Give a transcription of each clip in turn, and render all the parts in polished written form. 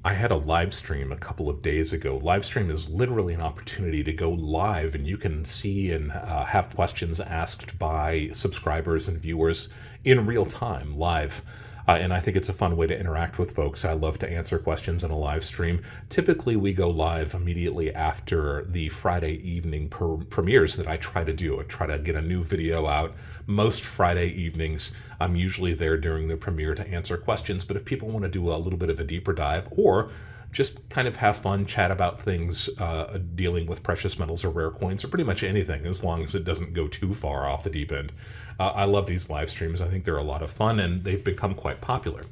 I had a live stream a couple of days ago. Live stream is literally an opportunity to go live, and you can see and have questions asked by subscribers and viewers in real time, live. And I think it's a fun way to interact with folks. I love to answer questions in a live stream. Typically, we go live immediately after the Friday evening premieres that I try to do. I try to get a new video out most Friday evenings. I'm usually there during the premiere to answer questions, but if people want to do a little bit of a deeper dive or just kind of have fun, chat about things dealing with precious metals or rare coins or pretty much anything, as long as it doesn't go too far off the deep end. I love these live streams. I think they're a lot of fun, and they've become quite popular.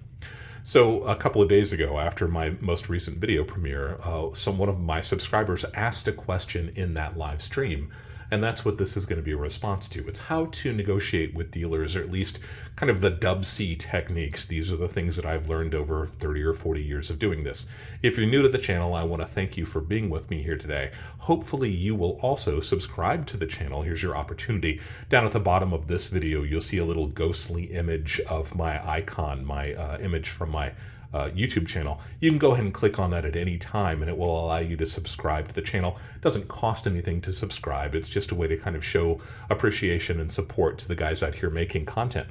So a couple of days ago, after my most recent video premiere, one of my subscribers asked a question in that live stream, and that's what this is going to be a response to. It's how to negotiate with dealers, or at least kind of the dub C techniques. These are the things that I've learned over 30 or 40 years of doing this. If you're new to the channel, I want to thank you for being with me here today. Hopefully you will also subscribe to the channel. Here's your opportunity. Down at the bottom of this video, you'll see a little ghostly image of my icon, my image from my YouTube channel. You can go ahead and click on that at any time, and it will allow you to subscribe to the channel. It doesn't cost anything to subscribe. It's just a way to kind of show appreciation and support to the guys out here making content.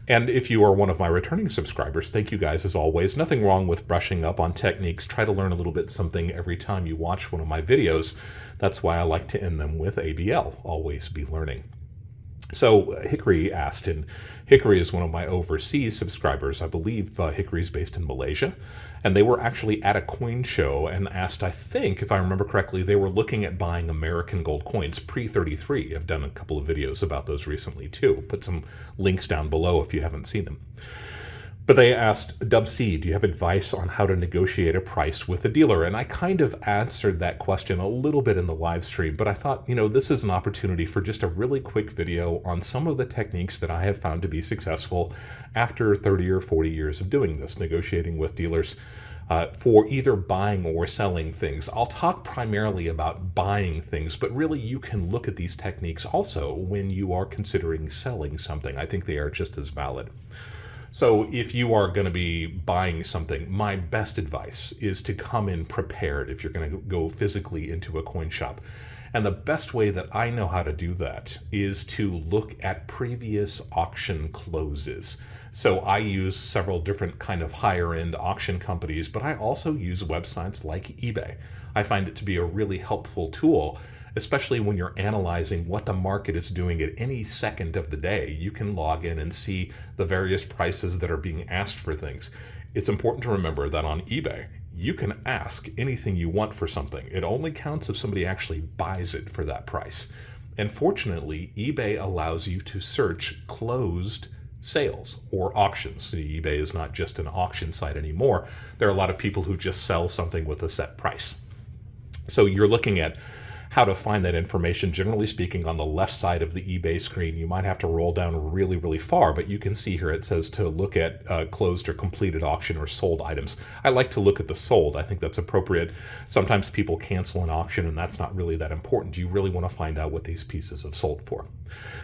And if you are one of my returning subscribers, thank you guys as always. Nothing wrong with brushing up on techniques. Try to learn a little bit something every time you watch one of my videos. That's why I like to end them with ABL, always be learning. So Hickory asked, and Hickory is one of my overseas subscribers. I believe Hickory is based in Malaysia, and they were actually at a coin show and asked, I think, if I remember correctly, they were looking at buying American gold coins pre-33. I've done a couple of videos about those recently too. Put some links down below if you haven't seen them. But they asked, Dub C, do you have advice on how to negotiate a price with a dealer? And I kind of answered that question a little bit in the live stream, but I thought, this is an opportunity for just a really quick video on some of the techniques that I have found to be successful after 30 or 40 years of doing this, negotiating with dealers for either buying or selling things. I'll talk primarily about buying things, but really you can look at these techniques also when you are considering selling something. I think they are just as valid. So if you are going to be buying something, my best advice is to come in prepared if you're going to go physically into a coin shop. And the best way that I know how to do that is to look at previous auction closes. So I use several different kind of higher end auction companies, but I also use websites like eBay. I find it to be a really helpful tool, especially when you're analyzing what the market is doing at any second of the day. You can log in and see the various prices that are being asked for things. It's important to remember that on eBay, you can ask anything you want for something. It only counts if somebody actually buys it for that price. And fortunately, eBay allows you to search closed sales or auctions. So eBay is not just an auction site anymore. There are a lot of people who just sell something with a set price. So you're looking at how to find that information. Generally speaking, on the left side of the eBay screen, you might have to roll down really, really far, but you can see here it says to look at closed or completed auction or sold items. I like to look at the sold. I think that's appropriate. Sometimes people cancel an auction, and that's not really that important. You really want to find out what these pieces have sold for.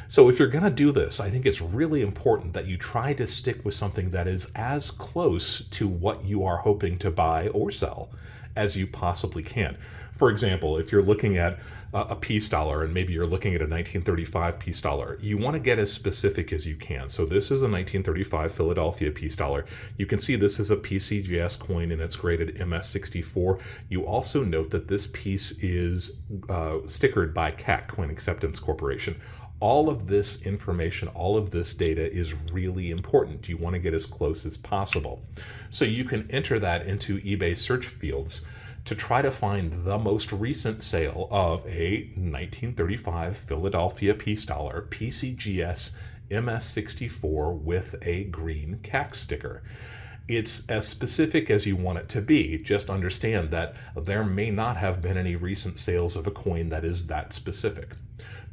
So if you're going to do this, I think it's really important that you try to stick with something that is as close to what you are hoping to buy or sell as you possibly can. For example, if you're looking at a peace dollar, and maybe you're looking at a 1935 peace dollar, you want to get as specific as you can. So this is a 1935 Philadelphia peace dollar. You can see this is a PCGS coin, and it's graded MS64. You also note that this piece is stickered by CAC, Coin Acceptance Corporation. All of this information, all of this data is really important. You want to get as close as possible. So you can enter that into eBay search fields to try to find the most recent sale of a 1935 Philadelphia peace dollar, PCGS MS64 with a green CAC sticker. It's as specific as you want it to be. Just understand that there may not have been any recent sales of a coin that is that specific.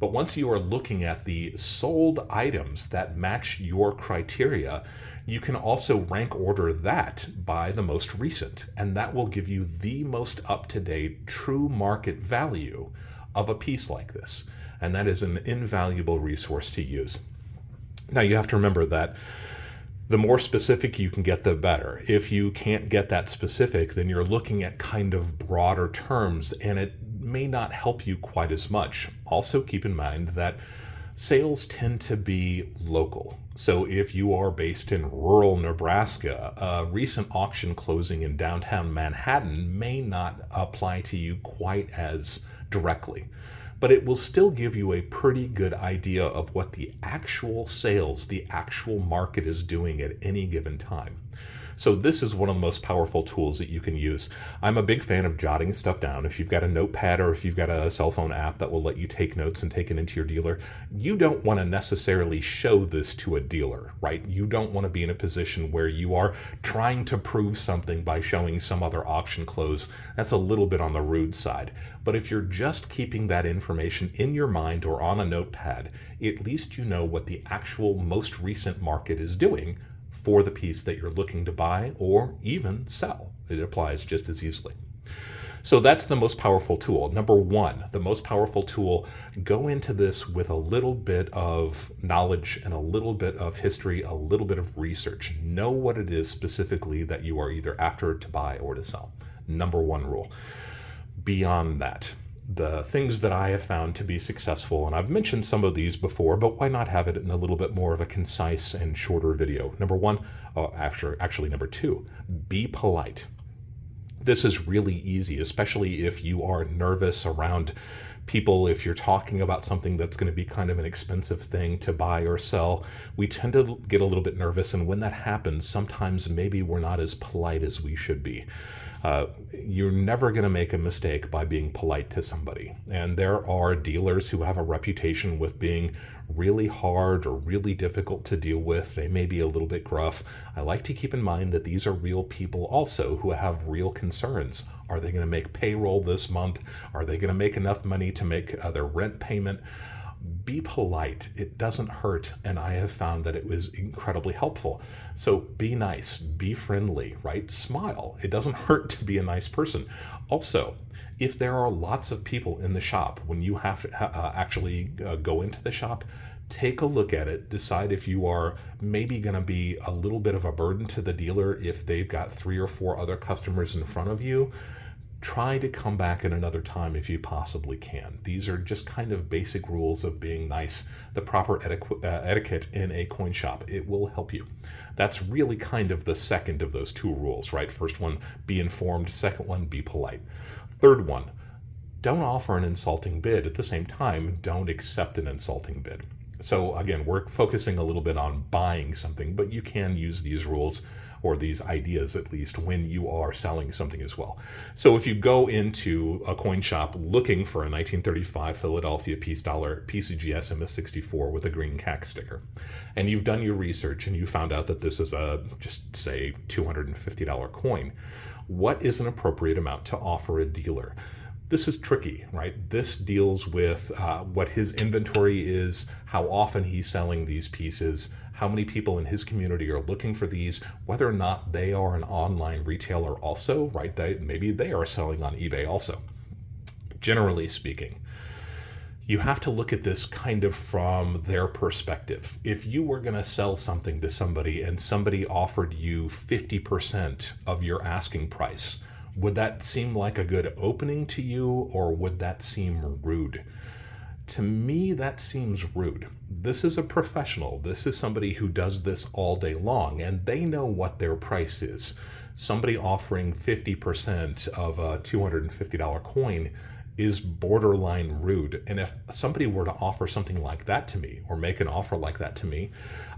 But once you are looking at the sold items that match your criteria, you can also rank order that by the most recent, and that will give you the most up-to-date true market value of a piece like this. And that is an invaluable resource to use. Now you have to remember that The more specific you can get, the better. If you can't get that specific, then you're looking at kind of broader terms, and it may not help you quite as much. Also, keep in mind that sales tend to be local. So if you are based in rural Nebraska, a recent auction closing in downtown Manhattan may not apply to you quite as directly, but it will still give you a pretty good idea of what the actual sales, the actual market is doing at any given time. So this is one of the most powerful tools that you can use. I'm a big fan of jotting stuff down. If you've got a notepad or if you've got a cell phone app that will let you take notes and take it into your dealer, you don't want to necessarily show this to a dealer, right? You don't want to be in a position where you are trying to prove something by showing some other auction close. That's a little bit on the rude side. But if you're just keeping that information in your mind or on a notepad, at least you know what the actual most recent market is doing for the piece that you're looking to buy or even sell. It applies just as easily. So that's the most powerful tool. Number one, the most powerful tool, go into this with a little bit of knowledge and a little bit of history, a little bit of research. Know what it is specifically that you are either after to buy or to sell. Number one rule. Beyond that, the things that I have found to be successful, and I've mentioned some of these before, but why not have it in a little bit more of a concise and shorter video? Number one, number two, be polite. This is really easy, especially if you are nervous around people. If you're talking about something that's going to be kind of an expensive thing to buy or sell, we tend to get a little bit nervous, and when that happens, sometimes maybe we're not as polite as we should be. You're never going to make a mistake by being polite to somebody. And there are dealers who have a reputation with being really hard or really difficult to deal with. They may be a little bit gruff. I like to keep in mind that these are real people also who have real concerns. Are they going to make payroll this month? Are they going to make enough money to make their rent payment? Be polite. It doesn't hurt, and I have found that it was incredibly helpful. So be nice, be friendly, right? Smile. It doesn't hurt to be a nice person. Also, if there are lots of people in the shop, when you have to actually go into the shop, take a look at it, decide if you are maybe going to be a little bit of a burden to the dealer if they've got 3 or 4 other customers in front of you. Try to come back at another time if you possibly can. These are just kind of basic rules of being nice, the proper etiquette in a coin shop. It will help you. That's really kind of the second of those 2 rules, right? First one, be informed. Second one, be polite. Third one, don't offer an insulting bid. At the same time, don't accept an insulting bid. So again, we're focusing a little bit on buying something, but you can use these rules or these ideas at least when you are selling something as well. So if you go into a coin shop looking for a 1935 Philadelphia piece dollar PCGS MS64 with a green CAC sticker, and you've done your research and you found out that this is a, just say, $250 coin, what is an appropriate amount to offer a dealer? This is tricky, right? This deals with what his inventory is, how often he's selling these pieces, how many people in his community are looking for these, whether or not they are an online retailer also, right? Maybe they are selling on eBay also. Generally speaking, you have to look at this kind of from their perspective. If you were going to sell something to somebody and somebody offered you 50% of your asking price, would that seem like a good opening to you, or would that seem rude? To me, that seems rude. This is a professional. This is somebody who does this all day long, and they know what their price is. Somebody offering 50% of a $250 coin is borderline rude. And if somebody were to offer something like that to me, or make an offer like that to me,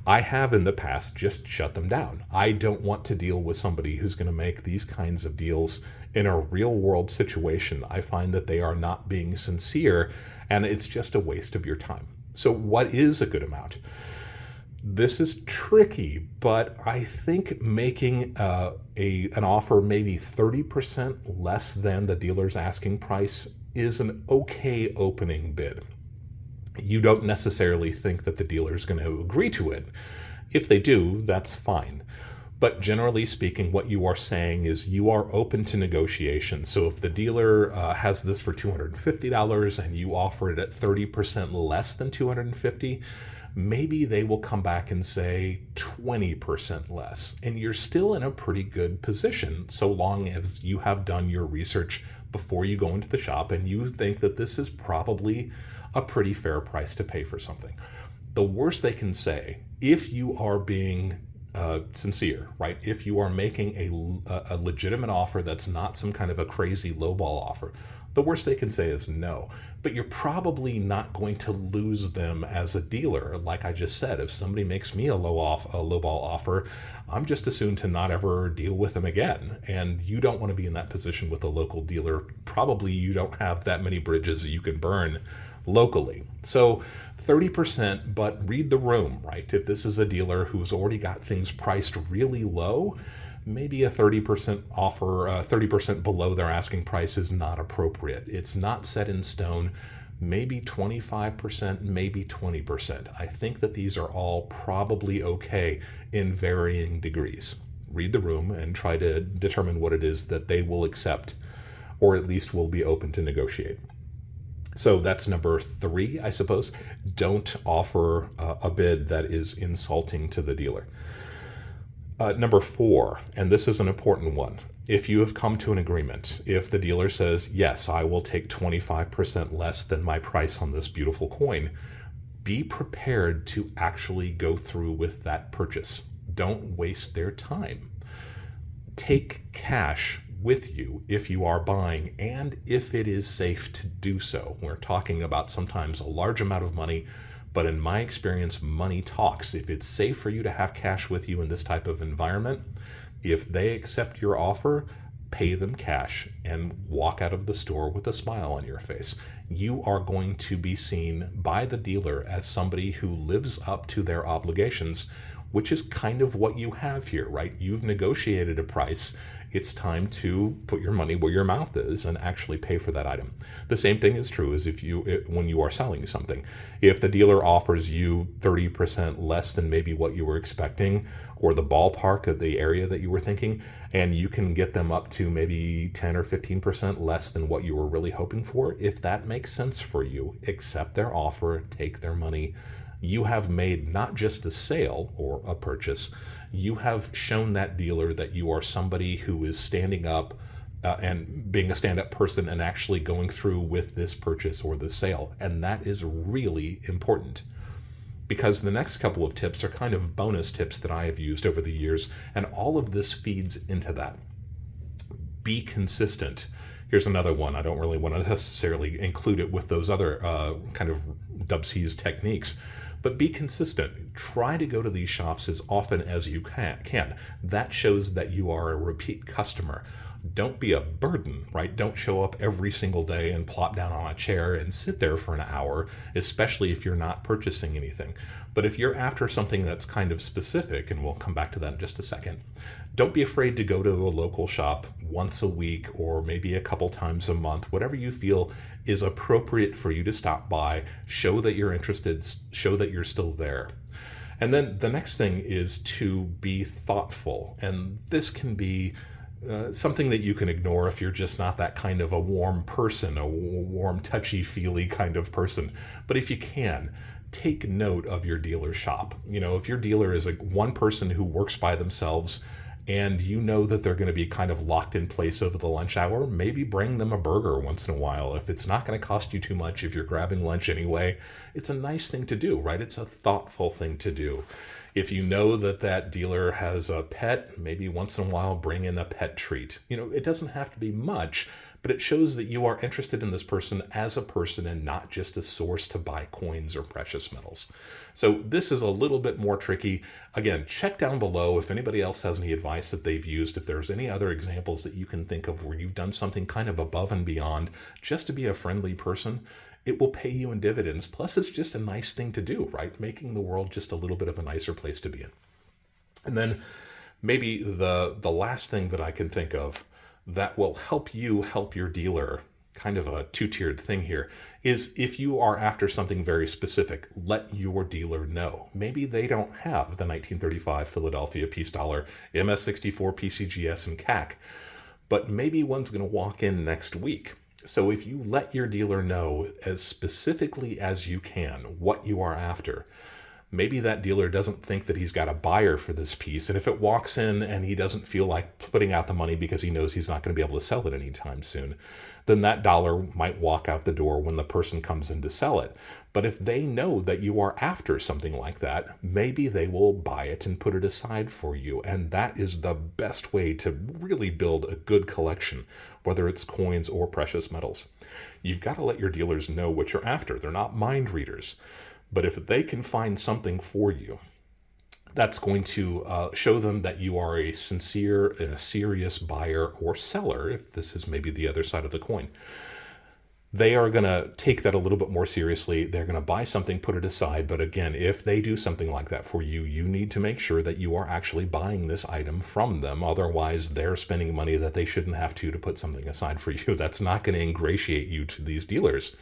I have in the past just shut them down. I don't want to deal with somebody who's going to make these kinds of deals in a real world situation. I find that they are not being sincere, and it's just a waste of your time. So what is a good amount? This is tricky, but I think making an offer maybe 30% less than the dealer's asking price is an okay opening bid. You don't necessarily think that the dealer is going to agree to it. If they do, that's fine. But generally speaking, what you are saying is you are open to negotiation. So if the dealer has this for $250 and you offer it at 30% less than $250, maybe they will come back and say 20% less. And you're still in a pretty good position so long as you have done your research before you go into the shop and you think that this is probably a pretty fair price to pay for something. The worst they can say, if you are being sincere, right? If you are making a legitimate offer that's not some kind of a crazy lowball offer, the worst they can say is no. But you're probably not going to lose them as a dealer. Like I just said, if somebody makes me a lowball offer, I'm just assumed to not ever deal with them again. And you don't want to be in that position with a local dealer. Probably you don't have that many bridges that you can burn locally. So 30%, but read the room, right? If this is a dealer who's already got things priced really low, maybe a 30% offer, 30% below their asking price is not appropriate. It's not set in stone. Maybe 25%, maybe 20%. I think that these are all probably okay in varying degrees. Read the room and try to determine what it is that they will accept, or at least will be open to negotiate. So that's number 3, I suppose. Don't offer a bid that is insulting to the dealer. Number 4, and this is an important one. If you have come to an agreement, if the dealer says, yes, I will take 25% less than my price on this beautiful coin, be prepared to actually go through with that purchase. Don't waste their time. Take cash with you if you are buying and if it is safe to do so. We're talking about sometimes a large amount of money, but in my experience, money talks. If it's safe for you to have cash with you in this type of environment, if they accept your offer, pay them cash and walk out of the store with a smile on your face. You are going to be seen by the dealer as somebody who lives up to their obligations, which is kind of what you have here, right? You've negotiated a price. It's time to put your money where your mouth is and actually pay for that item. The same thing is true as when you are selling something. If the dealer offers you 30% less than maybe what you were expecting, or the ballpark of the area that you were thinking, and you can get them up to maybe 10 or 15% less than what you were really hoping for, if that makes sense for you, accept their offer, take their money. You have made not just a sale or a purchase, you have shown that dealer that you are somebody who is standing up and being a stand-up person and actually going through with this purchase or this sale. And that is really important, because the next couple of tips are kind of bonus tips that I have used over the years, and all of this feeds into that. Be consistent. Here's another one. I don't really want to necessarily include it with those other kind of Dubsey's techniques, but be consistent. Try to go to these shops as often as you can. That shows that you are a repeat customer. Don't be a burden, right? Don't show up every single day and plop down on a chair and sit there for an hour, especially if you're not purchasing anything. But if you're after something that's kind of specific, and we'll come back to that in just a second, don't be afraid to go to a local shop once a week or maybe a couple times a month, whatever you feel is appropriate for you to stop by. Show that you're interested, show that you're still there. And then the next thing is to be thoughtful. And this can be something that you can ignore if you're just not that kind of a warm person, a warm, touchy-feely kind of person. But if you can, take note of your dealer's shop. You know, if your dealer is one person who works by themselves and you know that they're going to be kind of locked in place over the lunch hour, maybe bring them a burger once in a while. If it's not going to cost you too much, if you're grabbing lunch anyway, it's a nice thing to do, right? It's a thoughtful thing to do. If you know that that dealer has a pet, maybe once in a while bring in a pet treat. You know, it doesn't have to be much, but it shows that you are interested in this person as a person and not just a source to buy coins or precious metals. So this is a little bit more tricky. Again, check down below if anybody else has any advice that they've used, if there's any other examples that you can think of where you've done something kind of above and beyond just to be a friendly person. It will pay you in dividends. Plus, it's just a nice thing to do, right? Making the world just a little bit of a nicer place to be in. And then maybe the last thing that I can think of that will help you help your dealer, kind of a two-tiered thing here, is if you are after something very specific, let your dealer know. Maybe they don't have the 1935 Philadelphia Peace Dollar, MS-64 PCGS and CAC, but maybe one's going to walk in next week. So if you let your dealer know as specifically as you can what you are after, maybe that dealer doesn't think that he's got a buyer for this piece. And if it walks in and he doesn't feel like putting out the money because he knows he's not going to be able to sell it anytime soon, then that dollar might walk out the door when the person comes in to sell it. But if they know that you are after something like that, maybe they will buy it and put it aside for you. And that is the best way to really build a good collection, whether it's coins or precious metals. You've got to let your dealers know what you're after. They're not mind readers. But if they can find something for you, that's going to show them that you are a sincere and a serious buyer or seller, if this is maybe the other side of the coin. They are going to take that a little bit more seriously. They're going to buy something, put it aside. But again, if they do something like that for you, you need to make sure that you are actually buying this item from them. Otherwise, they're spending money that they shouldn't have to put something aside for you. That's not going to ingratiate you to these dealers.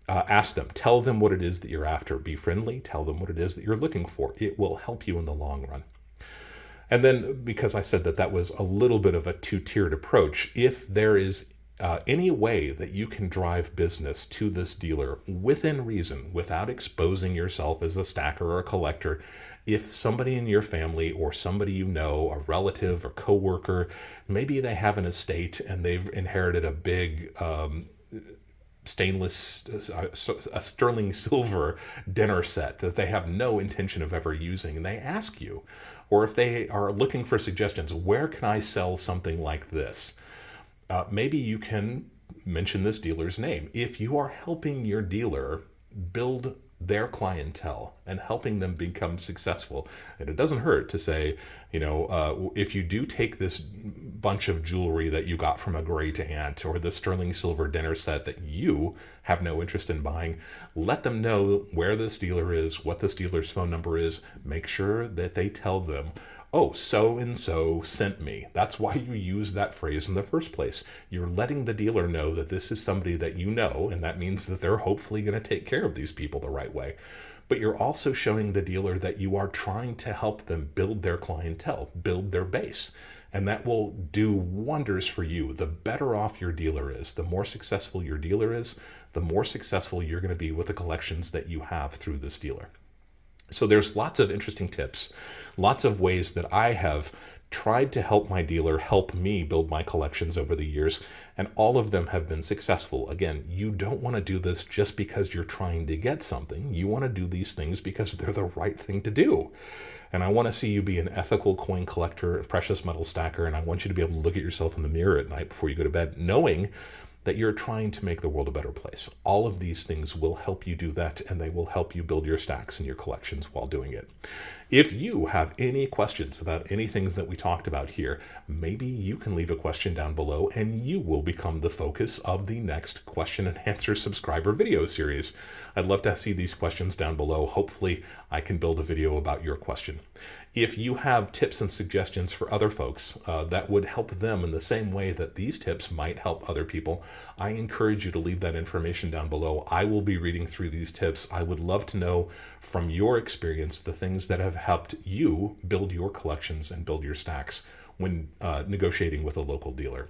Ask them, tell them what it is that you're after. Be friendly, tell them what it is that you're looking for. It will help you in the long run. And then, because I said that was a little bit of a two-tiered approach, if there is any way that you can drive business to this dealer within reason, without exposing yourself as a stacker or a collector, if somebody in your family or somebody you know, a relative or coworker, maybe they have an estate and they've inherited a big a sterling silver dinner set that they have no intention of ever using, and they ask you, or if they are looking for suggestions, where can I sell something like this? Maybe you can mention this dealer's name. If you are helping your dealer build their clientele and helping them become successful, and it doesn't hurt to say, if you do take this bunch of jewelry that you got from a great aunt or the sterling silver dinner set that you have no interest in buying, let them know where this dealer is, what this dealer's phone number is. Make sure that they tell them, oh, so-and-so sent me. That's why you use that phrase in the first place. You're letting the dealer know that this is somebody that you know, and that means that they're hopefully going to take care of these people the right way. But you're also showing the dealer that you are trying to help them build their clientele, build their base. And that will do wonders for you. The better off your dealer is, the more successful your dealer is, the more successful you're going to be with the collections that you have through this dealer. So there's lots of interesting tips, lots of ways that I have tried to help my dealer help me build my collections over the years, and all of them have been successful. Again, you don't want to do this just because you're trying to get something. You want to do these things because they're the right thing to do. And I want to see you be an ethical coin collector and precious metal stacker, and I want you to be able to look at yourself in the mirror at night before you go to bed, knowing that you're trying to make the world a better place. All of these things will help you do that, and they will help you build your stacks and your collections while doing it. If you have any questions about any things that we talked about here, maybe you can leave a question down below and you will become the focus of the next question and answer subscriber video series. I'd love to see these questions down below. Hopefully I can build a video about your question. If you have tips and suggestions for other folks that would help them in the same way that these tips might help other people, I encourage you to leave that information down below. I will be reading through these tips. I would love to know from your experience the things that have helped you build your collections and build your stacks when negotiating with a local dealer.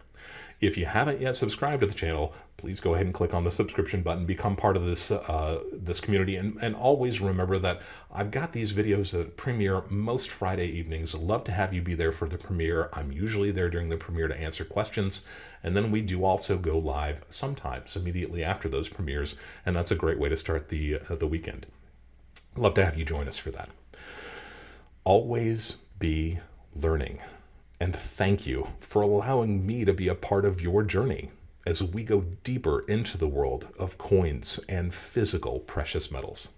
If you haven't yet subscribed to the channel, please go ahead and click on the subscription button, become part of this community, and always remember that I've got these videos that premiere most Friday evenings. I'd love to have you be there for the premiere. I'm usually there during the premiere to answer questions, and then we do also go live sometimes immediately after those premieres, and that's a great way to start the weekend. I'd love to have you join us for that. Always be learning. And thank you for allowing me to be a part of your journey as we go deeper into the world of coins and physical precious metals.